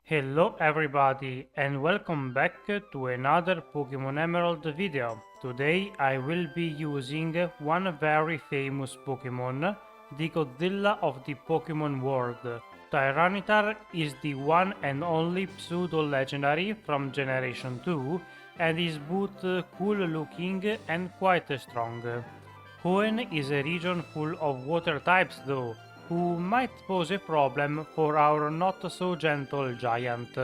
Hello everybody and welcome back to another Pokemon Emerald video. Today I will be using one very famous Pokemon, the Godzilla of the Pokemon world. Tyranitar is the one and only pseudo-legendary from Generation 2 and is both cool looking and quite strong. Juan is a region full of water types though, who might pose a problem for our not so gentle giant.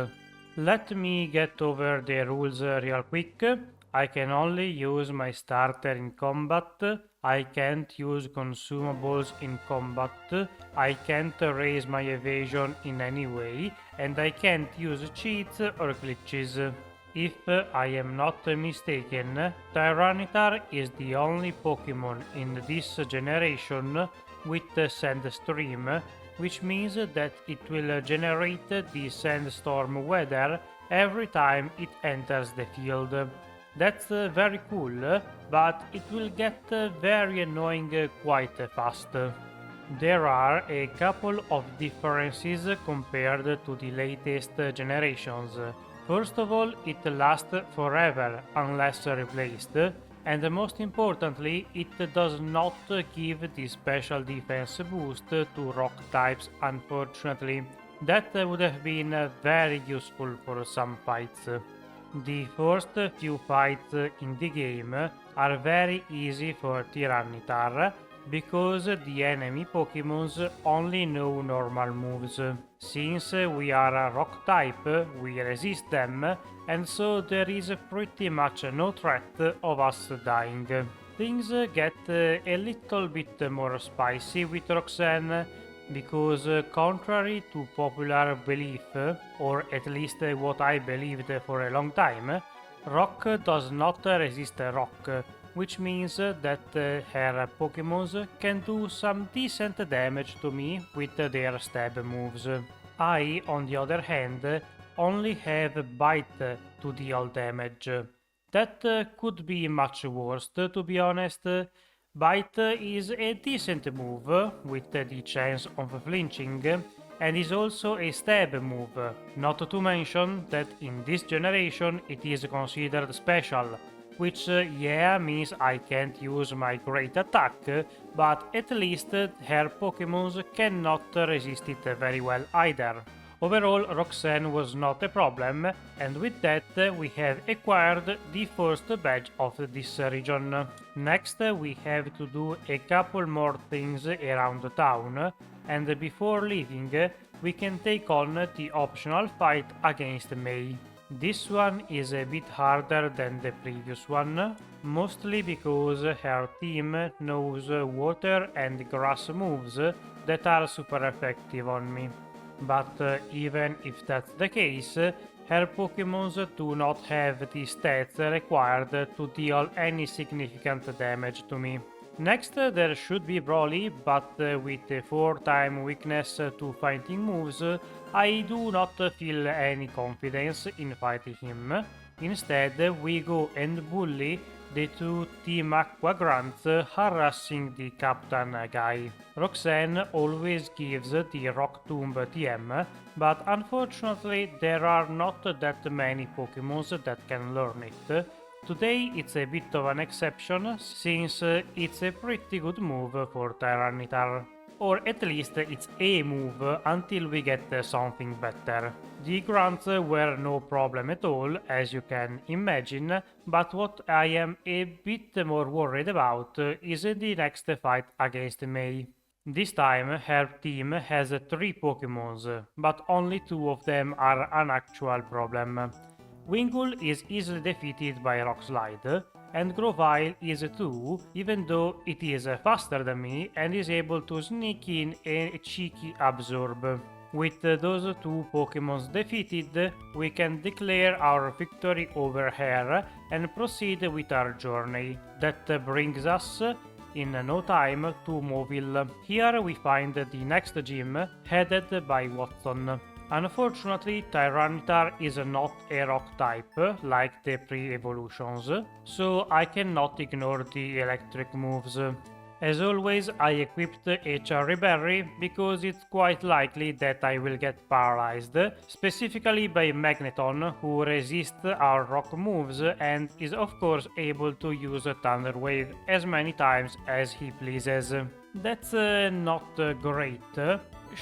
Let me get over the rules real quick. I can only use my starter in combat, I can't use consumables in combat, I can't raise my evasion in any way, and I can't use cheats or glitches. If I am not mistaken, Tyranitar is the only Pokemon in this generation with Sandstorm, which means that it will generate the sandstorm weather every time it enters the field. That's very cool, but it will get very annoying quite fast. There are a couple of differences compared to the latest generations. First of all, it lasts forever unless replaced, and most importantly, it does not give the special defense boost to rock types unfortunately. That would have been very useful for some fights. The first few fights in the game are very easy for Tyranitar because the enemy Pokémons only know normal moves. Since we are a rock type, we resist them, and so there is pretty much no threat of us dying. Things get a little bit more spicy with Roxanne, because contrary to popular belief, or at least what I believed for a long time, rock does not resist rock, which means that her Pokémons can do some decent damage to me with their stab moves. I, on the other hand, only have Bite to deal damage. That could be much worse, to be honest. Bite is a decent move, with the chance of flinching, and is also a stab move, not to mention that in this generation it is considered special, which yeah means I can't use my great attack, but at least her Pokémons cannot resist it very well either. Overall, Roxanne was not a problem, and with that we have acquired the first badge of this region. Next we have to do a couple more things around the town, and before leaving we can take on the optional fight against May. This one is a bit harder than the previous one, mostly because her team knows water and grass moves that are super effective on me. But even if that's the case, her Pokémons do not have the stats required to deal any significant damage to me. Next there should be Brawly, but with a 4-time weakness to fighting moves, I do not feel any confidence in fighting him. Instead we go and bully the two Team Aqua grunts harassing the Captain guy. Roxanne always gives the Rock Tomb TM, but unfortunately there are not that many Pokémons that can learn it. Today it's a bit of an exception, since it's a pretty good move for Tyranitar. Or at least it's a move until we get something better. The grunts were no problem at all, as you can imagine, but what I am a bit more worried about is the next fight against May. This time her team has 3 Pokémons, but only 2 of them are an actual problem. Wingull is easily defeated by Rock Slide, and Grovyle is too, even though it is faster than me and is able to sneak in a cheeky Absorb. With those 2 Pokémons defeated, we can declare our victory over her and proceed with our journey. That brings us in no time to Mobile. Here we find the next gym, headed by Watson. Unfortunately, Tyranitar is not a rock type, like the pre-evolutions, so I cannot ignore the electric moves. As always, I equipped a cherry berry because it's quite likely that I will get paralyzed, specifically by Magneton, who resists our rock moves and is of course able to use a Thunder Wave as many times as he pleases. That's not great.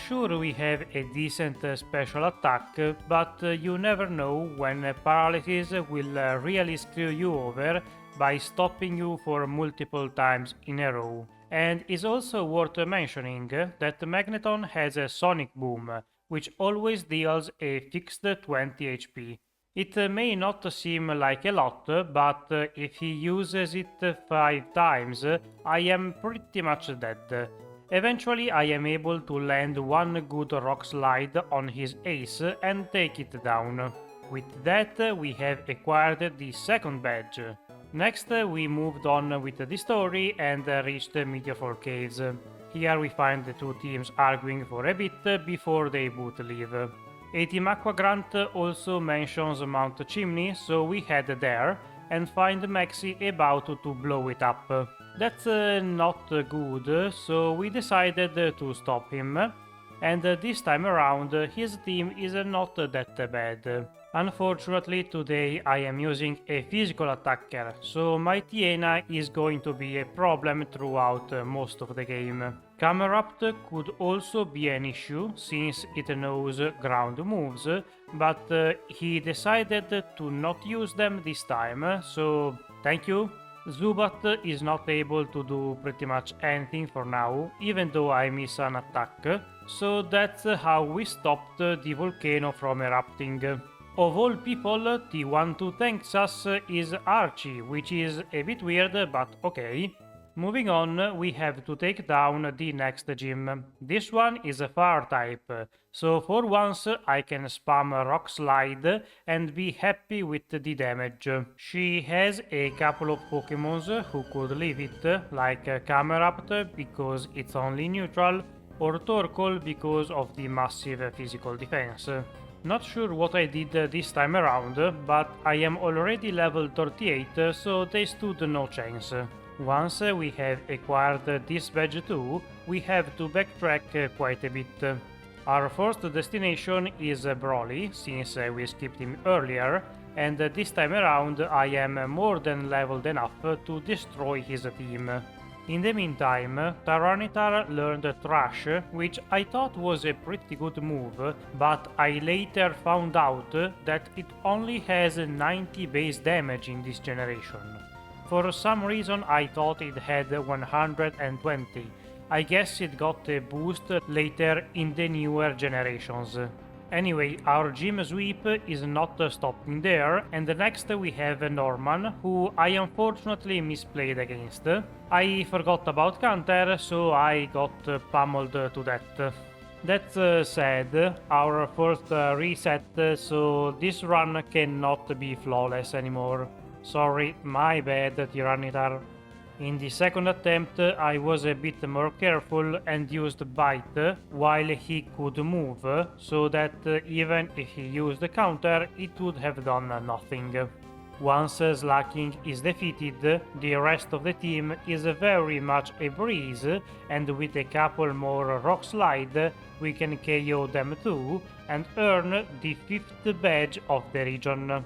Sure, we have a decent special attack, but you never know when paralysis will really screw you over by stopping you for multiple times in a row. And it's also worth mentioning that Magneton has a Sonic Boom, which always deals a fixed 20 HP. It may not seem like a lot, but if he uses it 5 times, I am pretty much dead. Eventually I am able to land one good rock slide on his ace and take it down. With that we have acquired the second badge. Next we moved on with the story and reached Meteor Caves. Here we find the two teams arguing for a bit before they both leave. A Team Aqua Grant also mentions Mount Chimney, so we head there and find Maxi about to blow it up. That's not good, so we decided to stop him, and this time around his team is not that bad. Unfortunately today I am using a physical attacker, so my Tiena is going to be a problem throughout most of the game. Camerupt could also be an issue since it knows ground moves, but he decided to not use them this time, so thank you. Zubat is not able to do pretty much anything for now, even though I miss an attack, so that's how we stopped the volcano from erupting. Of all people, the one to thank us is Archie, which is a bit weird, but okay. Moving on, we have to take down the next gym. This one is a fire type, so for once I can spam Rock Slide and be happy with the damage. She has a couple of Pokémons who could leave it, like Camerupt because it's only neutral, or Torkoal because of the massive physical defense. Not sure what I did this time around, but I am already level 38, so they stood no chance. Once we have acquired this badge too, we have to backtrack quite a bit. Our first destination is Brawly, since we skipped him earlier, and this time around I am more than leveled enough to destroy his team. In the meantime, Tyranitar learned Trash, which I thought was a pretty good move, but I later found out that it only has 90 base damage in this generation. For some reason I thought it had 120. I guess it got a boost later in the newer generations. Anyway, our gym sweep is not stopping there, and next we have Norman, who I unfortunately misplayed against. I forgot about counter, so I got pummeled to death. That's sad, our first reset, so this run cannot be flawless anymore. Sorry, my bad, Tyranitar. In the second attempt, I was a bit more careful and used Bite while he could move, so that even if he used the counter, it would have done nothing. Once Slacking is defeated, the rest of the team is very much a breeze, and with a couple more Rock Slide, we can KO them too and earn the 5th badge of the region.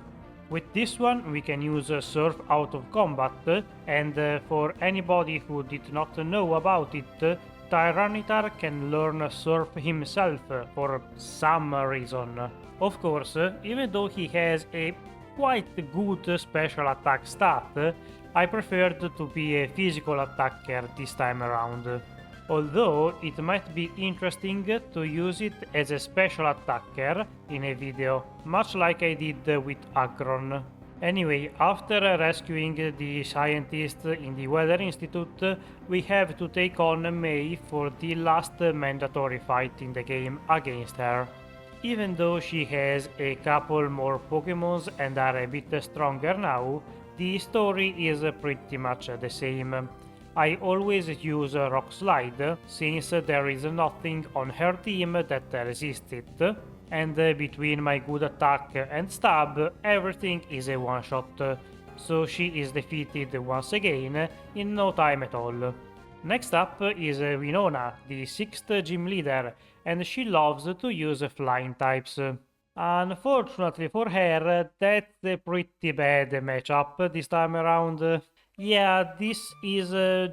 With this one we can use Surf out of combat, and for anybody who did not know about it, Tyranitar can learn Surf himself for some reason. Of course, even though he has a quite good special attack stat, I preferred to be a physical attacker this time around. Although it might be interesting to use it as a special attacker in a video, much like I did with Agron. Anyway, after rescuing the scientist in the Weather Institute, we have to take on May for the last mandatory fight in the game against her. Even though she has a couple more Pokémons and are a bit stronger now, the story is pretty much the same. I always use Rock Slide, since there is nothing on her team that resists it, and between my good attack and stab, everything is a one-shot, so she is defeated once again in no time at all. Next up is Winona, the 6th gym leader, and she loves to use flying types. Unfortunately for her, that's a pretty bad matchup this time around. Yeah, this is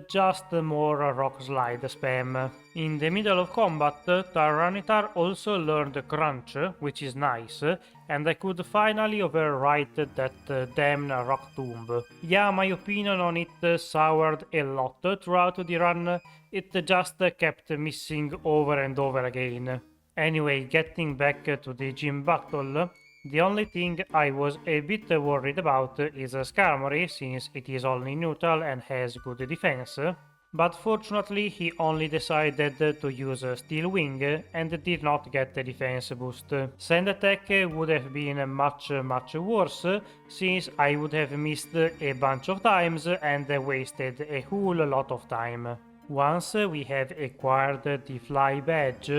just more rock slide spam. In the middle of combat, Tyranitar also learned Crunch, which is nice, and I could finally overwrite that damn rock tomb. Yeah, my opinion on it soured a lot throughout the run, it just kept missing over and over again. Anyway, getting back to the gym battle, the only thing I was a bit worried about is Skarmory, since it is only neutral and has good defense, but fortunately he only decided to use Steel Wing and did not get a defense boost. Sand Attack would have been much worse, since I would have missed a bunch of times and wasted a whole lot of time. Once we have acquired the Fly badge,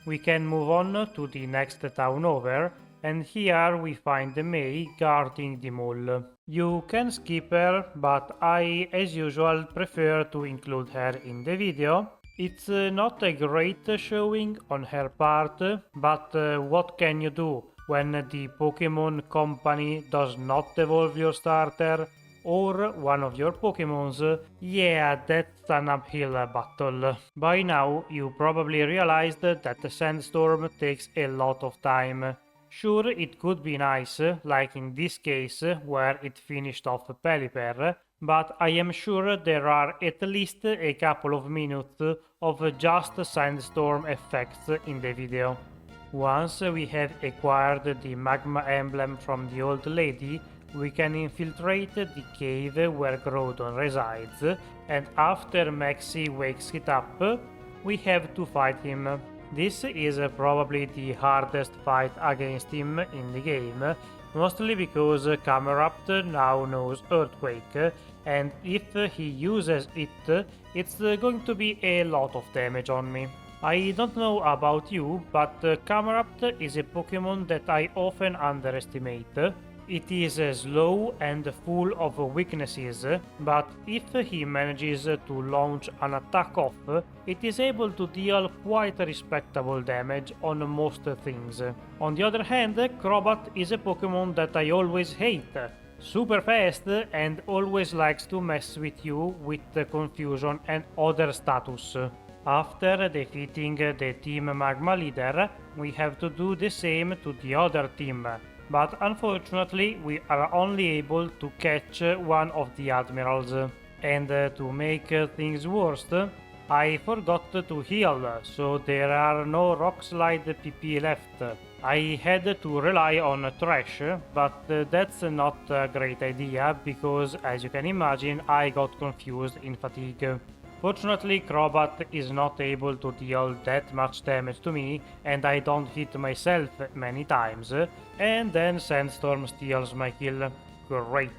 we can move on to the next town over, and here we find May guarding the mall. You can skip her, but I, as usual, prefer to include her in the video. It's not a great showing on her part, but what can you do when the Pokémon Company does not evolve your starter or one of your Pokémons? Yeah, that's an uphill battle. By now, you probably realized that the Sandstorm takes a lot of time. Sure, it could be nice, like in this case, where it finished off Pelipper, but I am sure there are at least a couple of minutes of just Sandstorm effects in the video. Once we have acquired the magma emblem from the old lady, we can infiltrate the cave where Groudon resides, and after Maxie wakes it up, we have to fight him. This is probably the hardest fight against him in the game, mostly because Camerupt now knows Earthquake, and if he uses it, it's going to be a lot of damage on me. I don't know about you, but Camerupt is a Pokemon that I often underestimate. It is slow and full of weaknesses, but if he manages to launch an attack off, it is able to deal quite respectable damage on most things. On the other hand, Crobat is a Pokemon that I always hate. Super fast and always likes to mess with you with confusion and other status. After defeating the Team Magma leader, we have to do the same to the other team. But unfortunately we are only able to catch one of the admirals. And to make things worse, I forgot to heal, so there are no Rock Slide PP left. I had to rely on Trash, but that's not a great idea because, as you can imagine, I got confused in Fatigue. Fortunately, Crobat is not able to deal that much damage to me, and I don't hit myself many times, and then Sandstorm steals my kill. Great.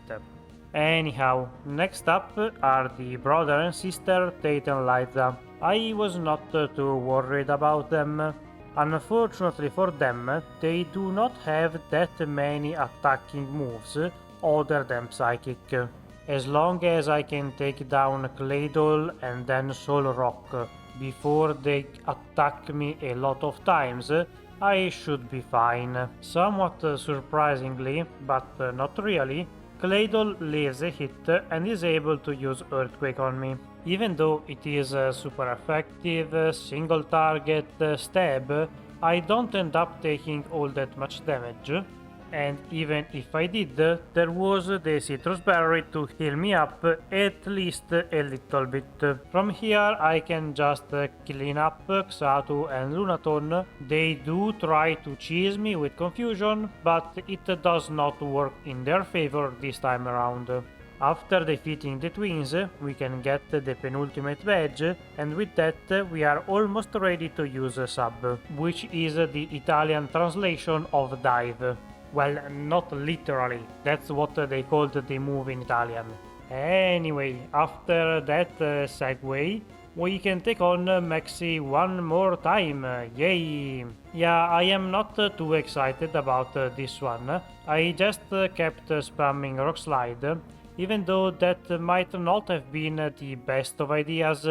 Anyhow, next up are the brother and sister Tate and Liza. I was not too worried about them. Unfortunately for them, they do not have that many attacking moves other than Psychic. As long as I can take down Claydol and then Solrock before they attack me a lot of times, I should be fine. Somewhat surprisingly, but not really, Claydol leaves a hit and is able to use Earthquake on me. Even though it is a super effective single target stab, I don't end up taking all that much damage. And even if I did, there was the citrus berry to heal me up at least a little bit. From here I can just clean up Xatu and Lunaton. They do try to cheese me with confusion, but it does not work in their favor this time around. After defeating the twins, we can get the penultimate badge, and with that we are almost ready to use Sub, which is the Italian translation of Dive. Well, not literally, that's what they called the move in Italian. Anyway, after that segue, we can take on Maxi one more time, yay! Yeah, I am not too excited about this one. I just kept spamming Rock Slide, even though that might not have been the best of ideas.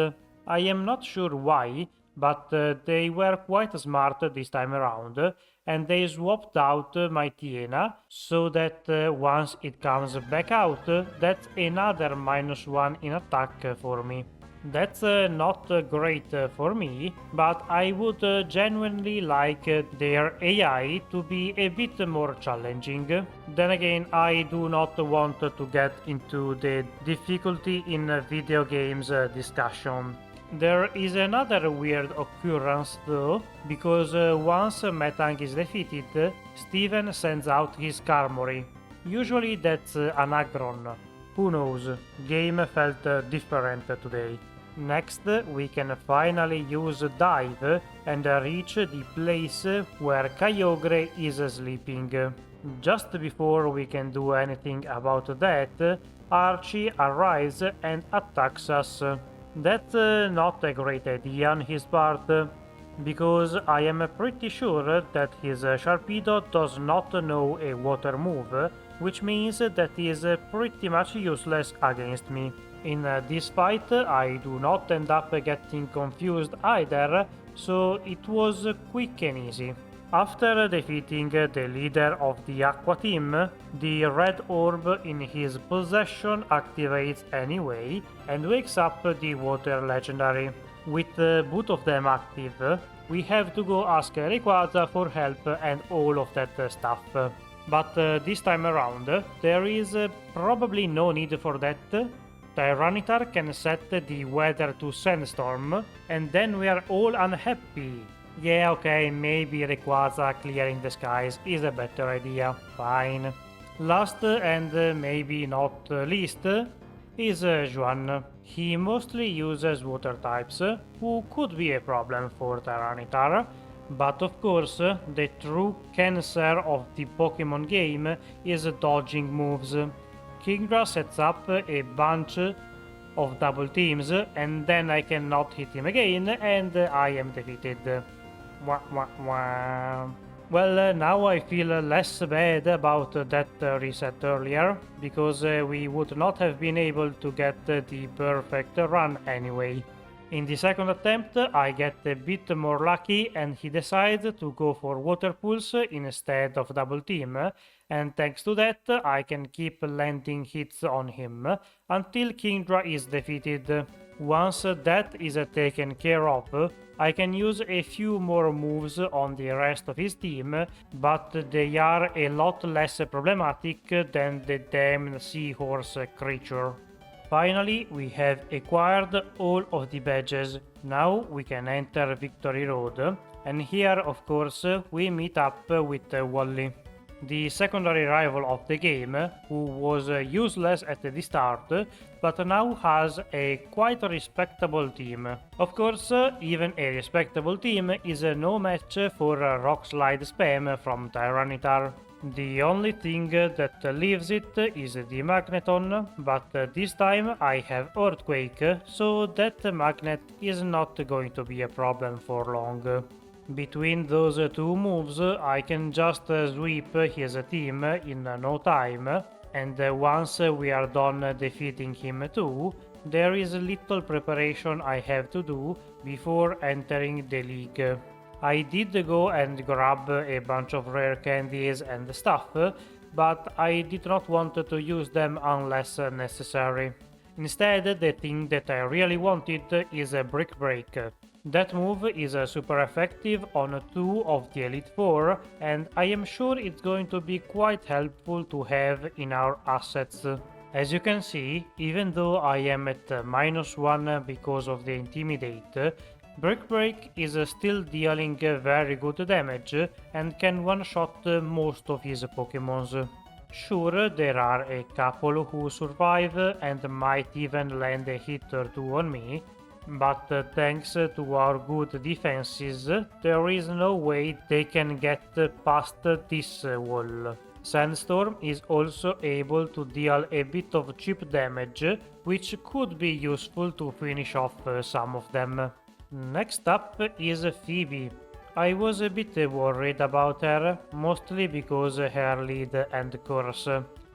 I am not sure why, but they were quite smart this time around, and they swapped out my Tiena so that once it comes back out, that's another -1 in attack for me. That's not great for me, but I would genuinely like their AI to be a bit more challenging. Then again, I do not want to get into the difficulty in video games discussion. There is another weird occurrence though, because once Metang is defeated, Steven sends out his Karmory. Usually that's an Agron. Who knows, game felt different today. Next, we can finally use Dive and reach the place where Kyogre is sleeping. Just before we can do anything about that, Archie arrives and attacks us. That's not a great idea on his part, because I am pretty sure that his Sharpedo does not know a water move, which means that he is pretty much useless against me. In this fight, I do not end up getting confused either, so it was quick and easy. After defeating the leader of the Aqua Team, the red orb in his possession activates anyway and wakes up the Water Legendary. With both of them active, we have to go ask Rayquaza for help and all of that stuff. But this time around, there is probably no need for that. Tyranitar can set the weather to Sandstorm, and then we are all unhappy. Yeah, okay, maybe Rayquaza clearing the skies is a better idea, fine. Last and maybe not least is Juan. He mostly uses water types, who could be a problem for Tyranitar, but of course the true cancer of the Pokemon game is dodging moves. Kingdra sets up a bunch of double teams and then I cannot hit him again and I am defeated. Wah, wah, wah. Well, now I feel less bad about that reset earlier, because we would not have been able to get the perfect run anyway. In the second attempt, I get a bit more lucky and he decides to go for Water Pulse instead of Double Team, and thanks to that I can keep landing hits on him until Kingdra is defeated. Once that is taken care of, I can use a few more moves on the rest of his team, but they are a lot less problematic than the damned seahorse creature. Finally, we have acquired all of the badges. Now we can enter Victory Road, and here of course we meet up with Wally, the secondary rival of the game, who was useless at the start, but now has a quite respectable team. Of course, even a respectable team is no match for Rock Slide spam from Tyranitar. The only thing that leaves it is the Magneton, but this time I have Earthquake, so that Magnet is not going to be a problem for long. Between those two moves, I can just sweep his team in no time, and once we are done defeating him too, there is little preparation I have to do before entering the league. I did go and grab a bunch of rare candies and stuff, but I did not want to use them unless necessary. Instead, the thing that I really wanted is a Brick Break. That move is super effective on 2 of the Elite Four, and I am sure it's going to be quite helpful to have in our assets. As you can see, even though I am at -1 because of the Intimidate, Brick Break is still dealing very good damage and can one-shot most of his Pokémons. Sure, there are a couple who survive and might even land a hit or two on me, but thanks to our good defenses, there is no way they can get past this wall. Sandstorm is also able to deal a bit of chip damage, which could be useful to finish off some of them. Next up is Pheobe. I was a bit worried about her, mostly because her lead and course.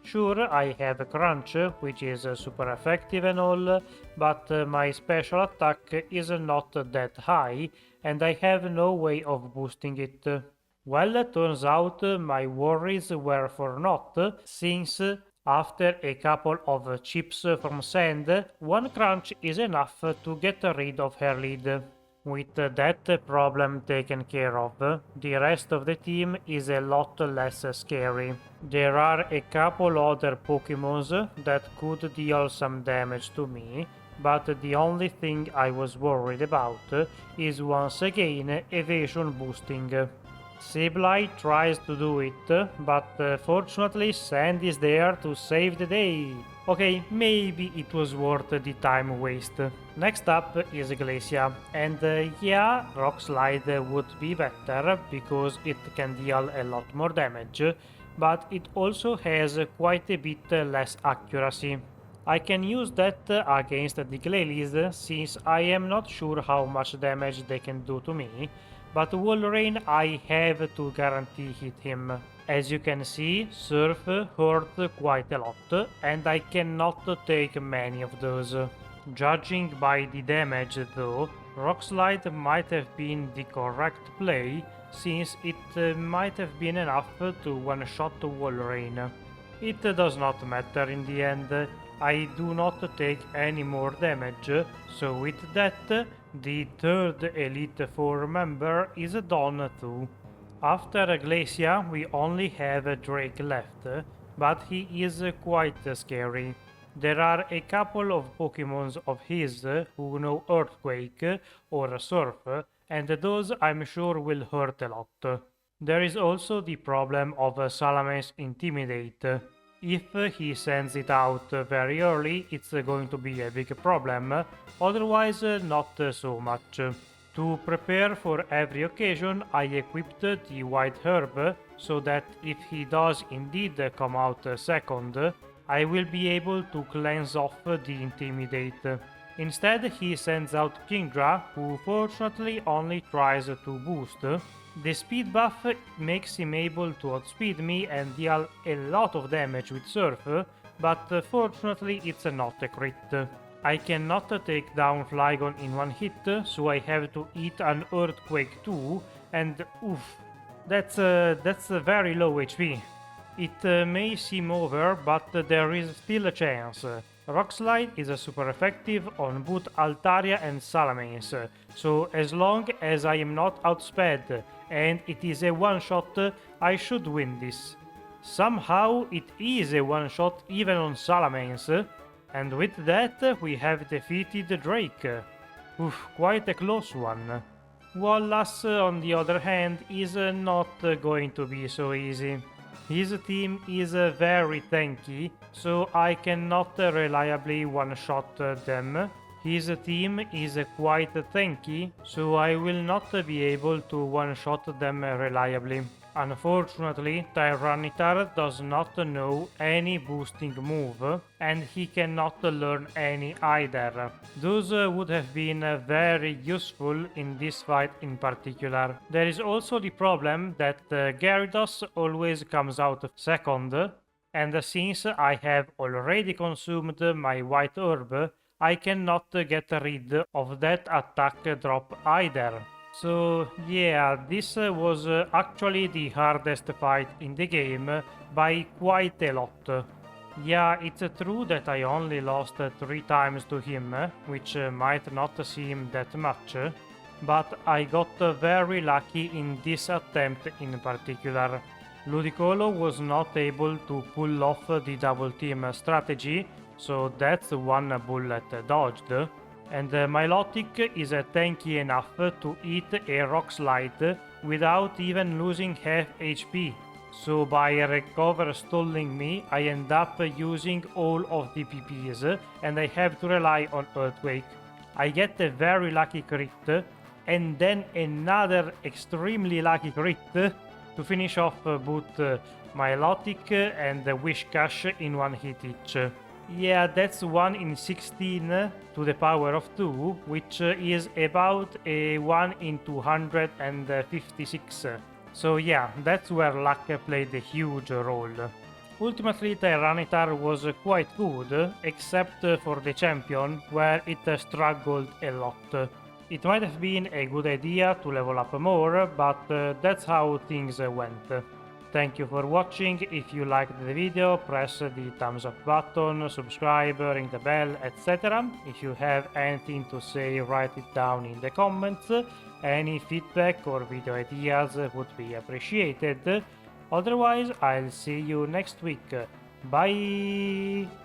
Sure, I have Crunch, which is super effective and all, but my special attack is not that high, and I have no way of boosting it. Well, turns out my worries were for naught, since after a couple of chips from Sand, one crunch is enough to get rid of her lead. With that problem taken care of, the rest of the team is a lot less scary. There are a couple other Pokémons that could deal some damage to me, but the only thing I was worried about is once again evasion boosting. Sableye tries to do it, but fortunately Sand is there to save the day. Okay, maybe it was worth the time waste. Next up is Glacia, and yeah, Rock Slide would be better because it can deal a lot more damage, but it also has quite a bit less accuracy. I can use that against the Glalis since I am not sure how much damage they can do to me, but Wolverine I have to guarantee hit him. As you can see, Surf hurt quite a lot, and I cannot take many of those. Judging by the damage though, Rock Slide might have been the correct play, since it might have been enough to one-shot Wolverine. It does not matter in the end, I do not take any more damage, so with that, the third Elite Four member is done too. After Glacia, we only have Drake left, but he is quite scary. There are a couple of Pokémons of his who know Earthquake or Surf, and those I'm sure will hurt a lot. There is also the problem of Salamance's Intimidate. If he sends it out very early, it's going to be a big problem, otherwise not so much. To prepare for every occasion, I equipped the White Herb, so that if he does indeed come out second, I will be able to cleanse off the Intimidate. Instead, he sends out Kingdra, who fortunately only tries to boost. The speed buff makes him able to outspeed me and deal a lot of damage with Surf, but fortunately it's not a crit. I cannot take down Flygon in one hit, so I have to eat an Earthquake too, and oof, that's a very low HP. It may seem over, but there is still a chance. Rock Slide is super effective on both Altaria and Salamence, so as long as I am not outsped and it is a one-shot, I should win this. Somehow it is a one-shot even on Salamence, and with that we have defeated Drake. Oof, quite a close one. Wallace, on the other hand, is not going to be so easy. His team is very tanky, so I cannot reliably one-shot them. His team is quite tanky, so I will not be able to one-shot them reliably. Unfortunately, Tyranitar does not know any boosting move, and he cannot learn any either. Those would have been very useful in this fight in particular. There is also the problem that Gyarados always comes out second, and since I have already consumed my White Herb, I cannot get rid of that attack drop either. So yeah, this was actually the hardest fight in the game by quite a lot. Yeah, it's true that I only lost 3 times to him, which might not seem that much, but I got very lucky in this attempt in particular. Ludicolo was not able to pull off the double team strategy, so that's one bullet dodged. And Milotic is tanky enough to eat a Rock Slide without even losing half HP. So by recover stalling me, I end up using all of the PPs and I have to rely on Earthquake. I get a very lucky crit and then another extremely lucky crit to finish off both Milotic and Wishcash in one hit each. Yeah, that's 1 in 16 to the power of 2, which is about a 1 in 256. So yeah, that's where luck played a huge role. Ultimately, Tyranitar was quite good, except for the champion, where it struggled a lot. It might have been a good idea to level up more, but that's how things went. Thank you for watching. If you liked the video, press the thumbs up button, subscribe, ring the bell, etc. If you have anything to say, write it down in the comments. Any feedback or video ideas would be appreciated. Otherwise, I'll see you next week. Bye!